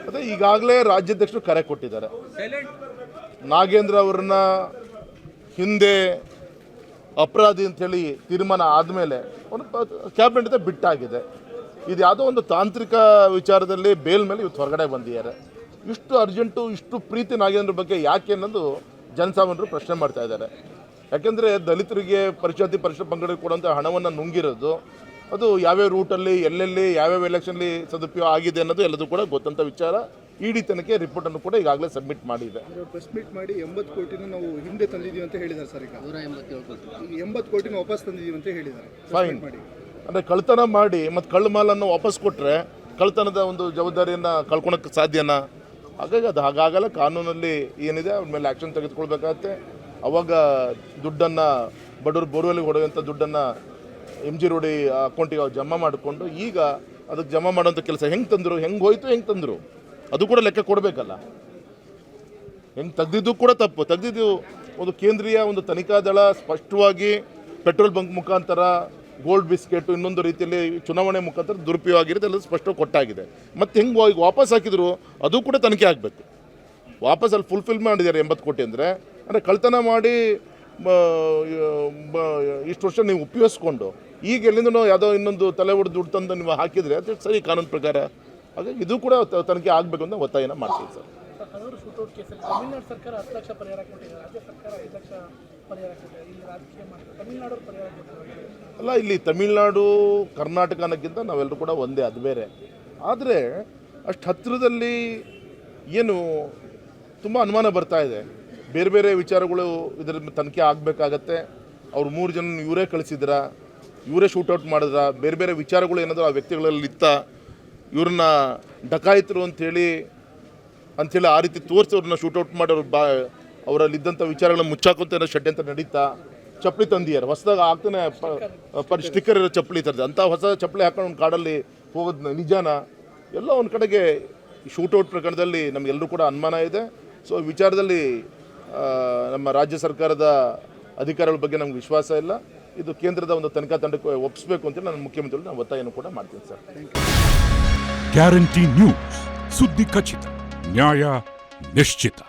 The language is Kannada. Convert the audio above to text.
ಅದೇ ಈಗಾಗಲೇ ರಾಜ್ಯಾಧ್ಯಕ್ಷರು ಕರೆ ಕೊಟ್ಟಿದ್ದಾರೆ. ನಾಗೇಂದ್ರ ಅವರನ್ನ ಹಿಂದೆ ಅಪರಾಧಿ ಅಂಥೇಳಿ ತೀರ್ಮಾನ ಆದಮೇಲೆ ಒಂದು ಕ್ಯಾಬಿನೆಟ್ ಬಿಟ್ಟಾಗಿದೆ. ಇದು ಯಾವುದೋ ಒಂದು ತಾಂತ್ರಿಕ ವಿಚಾರದಲ್ಲಿ ಬೇಲ್ ಮೇಲೆ ಇವತ್ತು ಹೊರಗಡೆ ಬಂದಿದ್ದಾರೆ. ಇಷ್ಟು ಅರ್ಜೆಂಟು, ಇಷ್ಟು ಪ್ರೀತಿ ನಾಗೇಂದ್ರ ಬಗ್ಗೆ ಯಾಕೆ ಅನ್ನೋದು ಜನಸಾಮಾನ್ಯರು ಪ್ರಶ್ನೆ ಮಾಡ್ತಾ ಇದ್ದಾರೆ. ಯಾಕೆಂದರೆ ದಲಿತರಿಗೆ ಪರಿಷತ್ ಪಂಗಡಕ್ಕೆ ಕೊಡುವಂಥ ಹಣವನ್ನು ನುಂಗಿರೋದು, ಅದು ಯಾವ್ಯಾವ ರೂಟಲ್ಲಿ, ಎಲ್ಲೆಲ್ಲಿ, ಯಾವ್ಯಾವ ಎಲೆಕ್ಷನ್ಲಿ ಸದುಪಯೋಗ ಆಗಿದೆ ಅನ್ನೋದು ಎಲ್ಲದೂ ಕೂಡ ಗೊತ್ತಂಥ ವಿಚಾರ. ಇಡಿ ತನಕ ರಿಪೋರ್ಟನ್ನು ಕೂಡ ಈಗಾಗಲೇ ಸಬ್ಮಿಟ್ ಮಾಡಿದೆ. ಪ್ರೆಸ್ ಮೀಟ್ ಮಾಡಿ 80 ಕೋಟಿನ ನಾವು ಹಿಂದೆ ತಂದಿದ್ದೀವಿ ಅಂತ ಹೇಳಿದ್ದಾರೆ ಸರ್. ಈಗ 80 ಕೋಟಿನ ವಾಪಸ್ ತಂದಿದ್ದೀವಿ ಅಂತ ಹೇಳಿದ್ದಾರೆ. ಫೈನ್. ಅಂದರೆ ಕಳ್ತನ ಮಾಡಿ ಮತ್ತು ಕಳ್ಳ ಮಾಲನ್ನು ವಾಪಸ್ ಕೊಟ್ಟರೆ ಕಳ್ತನದ ಒಂದು ಜವಾಬ್ದಾರಿಯನ್ನು ಕಳ್ಕೊಳಕ್ಕೆ ಸಾಧ್ಯನಾ? ಹಾಗಾಗಿ ಅದು ಹಾಗಾಗಲ್ಲ. ಕಾನೂನಲ್ಲಿ ಏನಿದೆ ಅವ್ರ ಮೇಲೆ ಆ್ಯಕ್ಷನ್ ತೆಗೆದುಕೊಳ್ಬೇಕಾಗತ್ತೆ. ಅವಾಗ ದುಡ್ಡನ್ನು ಬಡವರು ಬೋರ್ವೆಲ್ಗೆ ಹೊಡೆಯುವಂಥ ದುಡ್ಡನ್ನು MG ರೋಡಿ ಅಕೌಂಟಿಗೆ ಜಮಾ ಮಾಡಿಕೊಂಡು ಈಗ ಅದಕ್ಕೆ ಜಮಾ ಮಾಡೋಂಥ ಕೆಲಸ ಹೆಂಗೆ ತಂದರು, ಹೆಂಗೆ ಹೋಯ್ತು, ಹೆಂಗೆ ತಂದರು ಅದು ಕೂಡ ಲೆಕ್ಕ ಕೊಡಬೇಕಲ್ಲ. ಹೆಂಗೆ ತೆಗ್ದಿದ್ದು ಕೂಡ ತಪ್ಪು. ತೆಗ್ದಿದ್ದು ಒಂದು ಕೇಂದ್ರೀಯ ಒಂದು ತನಿಖಾ ದಳ ಸ್ಪಷ್ಟವಾಗಿ ಪೆಟ್ರೋಲ್ ಬಂಕ್ ಮುಖಾಂತರ, ಗೋಲ್ಡ್ ಬಿಸ್ಕೆಟು, ಇನ್ನೊಂದು ರೀತಿಯಲ್ಲಿ ಚುನಾವಣೆ ಮುಖಾಂತರ ದುರುಪಯೋಗ ಆಗಿರೋದು ಎಲ್ಲ ಸ್ಪಷ್ಟವಾಗಿ ಕೊಟ್ಟಾಗಿದೆ. ಮತ್ತು ಹೆಂಗೆ ಈಗ ವಾಪಸ್ ಹಾಕಿದ್ರು ಅದು ಕೂಡ ತನಿಖೆ ಆಗಬೇಕು. ವಾಪಸ್ ಅಲ್ಲಿ ಫುಲ್ಫಿಲ್ ಮಾಡಿದ್ದಾರೆ 80 ಕೋಟಿ ಅಂದರೆ ಕಳ್ತನ ಮಾಡಿ ಇಷ್ಟು ವರ್ಷ ನೀವು ಉಪಯೋಗಿಸ್ಕೊಂಡು ಈಗ ಎಲ್ಲಿಂದನೋ ಯಾವುದೋ ಇನ್ನೊಂದು ತಲೆ ಹೊಡೆದು ದುಡ್ಡು ತಂದು ನೀವು ಹಾಕಿದರೆ ಅದು ಸರಿ ಕಾನೂನು ಪ್ರಕಾರ. ಹಾಗಾಗಿ ಇದು ಕೂಡ ತನಿಖೆ ಆಗಬೇಕು ಅಂತ ಒತ್ತಾಯನ ಮಾಡ್ತೀವಿ ಸರ್. ತಮಿಳುನಾಡು ಸರ್ಕಾರ 10 ಲಕ್ಷ ಪರಿಹಾರ ಕೊಟ್ಟಿದೆ, ರಾಜ್ಯ ಸರ್ಕಾರ 5 ಲಕ್ಷ ಪರಿಹಾರ ಕೊಟ್ಟಿದೆ. ಇಲ್ಲಿ ರಾಜಕೀಯ ಮಾಡ್ತಾರೆ, ತಮಿಳುನಾಡು ಪರಿಹಾರ ಕೊಟ್ಟಿದ್ದಾರೆ. ಅಲ್ಲ, ಇಲ್ಲಿ ತಮಿಳುನಾಡು ಕರ್ನಾಟಕ ಅನ್ನೋಕ್ಕಿಂತ ನಾವೆಲ್ಲರೂ ಕೂಡ ಒಂದೇ, ಅದು ಬೇರೆ. ಆದರೆ ಅಷ್ಟು ಹತ್ತಿರದಲ್ಲಿ ಏನು ತುಂಬ ಅನುಮಾನ ಬರ್ತಾ ಇದೆ. ಬೇರೆ ಬೇರೆ ವಿಚಾರಗಳು ಇದರ ತನಿಖೆ ಆಗಬೇಕಾಗತ್ತೆ. ಅವ್ರು 3 ಜನ ಇವರೇ ಕಳಿಸಿದ್ರ, ಇವರೇ ಶೂಟೌಟ್ ಮಾಡಿದ್ರ, ಬೇರೆ ಬೇರೆ ವಿಚಾರಗಳು ಏನಾದರೂ ಆ ವ್ಯಕ್ತಿಗಳಲ್ಲಿ ಇತ್ತ, ಇವ್ರನ್ನ ಡಕಾಯಿತರು ಅಂಥೇಳಿ ಆ ರೀತಿ ತೋರಿಸಿ ಅವ್ರನ್ನ ಶೂಟೌಟ್ ಮಾಡೋರು ಅವರಲ್ಲಿದ್ದಂಥ ವಿಚಾರಗಳನ್ನ ಮುಚ್ಚಾಕೊಂತ ಷಡ್ಯಂತ್ರ ನಡೀತಾ ಚಪ್ಪಲಿ ತಂದಿದ್ದಾರೆ. ಹೊಸದಾಗ ಆಗ್ತಾನೆ ಸ್ಟಿಕ್ಕರ್ ಇರೋ ಚಪ್ಪಲಿ ತರದೆ ಅಂಥ ಹೊಸ ಚಪ್ಪಲಿ ಹಾಕೊಂಡು ಒಂದು ಕಾಡಲ್ಲಿ ಹೋಗೋದು ನಿಜಾನ? ಎಲ್ಲ ಒಂದು ಕಡೆಗೆ ಶೂಟೌಟ್ ಪ್ರಕರಣದಲ್ಲಿ ನಮಗೆಲ್ಲರೂ ಕೂಡ ಅನುಮಾನ ಇದೆ. ಸೊ ವಿಚಾರದಲ್ಲಿ ನಮ್ಮ ರಾಜ್ಯ ಸರ್ಕಾರದ ಅಧಿಕಾರಿಗಳ ಬಗ್ಗೆ ನಮ್ಗೆ ವಿಶ್ವಾಸ ಇಲ್ಲ. ಇದು ಕೇಂದ್ರದ ಒಂದು ತನಿಖಾ ತಂಡಕ್ಕೆ ಒಪ್ಪಿಸಬೇಕು ಅಂತೇಳಿ ನಾನು ಮುಖ್ಯಮಂತ್ರಿಗಳು ನಾನು ಒತ್ತಾಯನೂ ಕೂಡ ಮಾಡ್ತೀನಿ ಸರ್. ಗ್ಯಾರಂಟಿ ನ್ಯೂಸ್, ಸುದ್ದಿ ಖಚಿತ, ನ್ಯಾಯ ನಿಶ್ಚಿತ.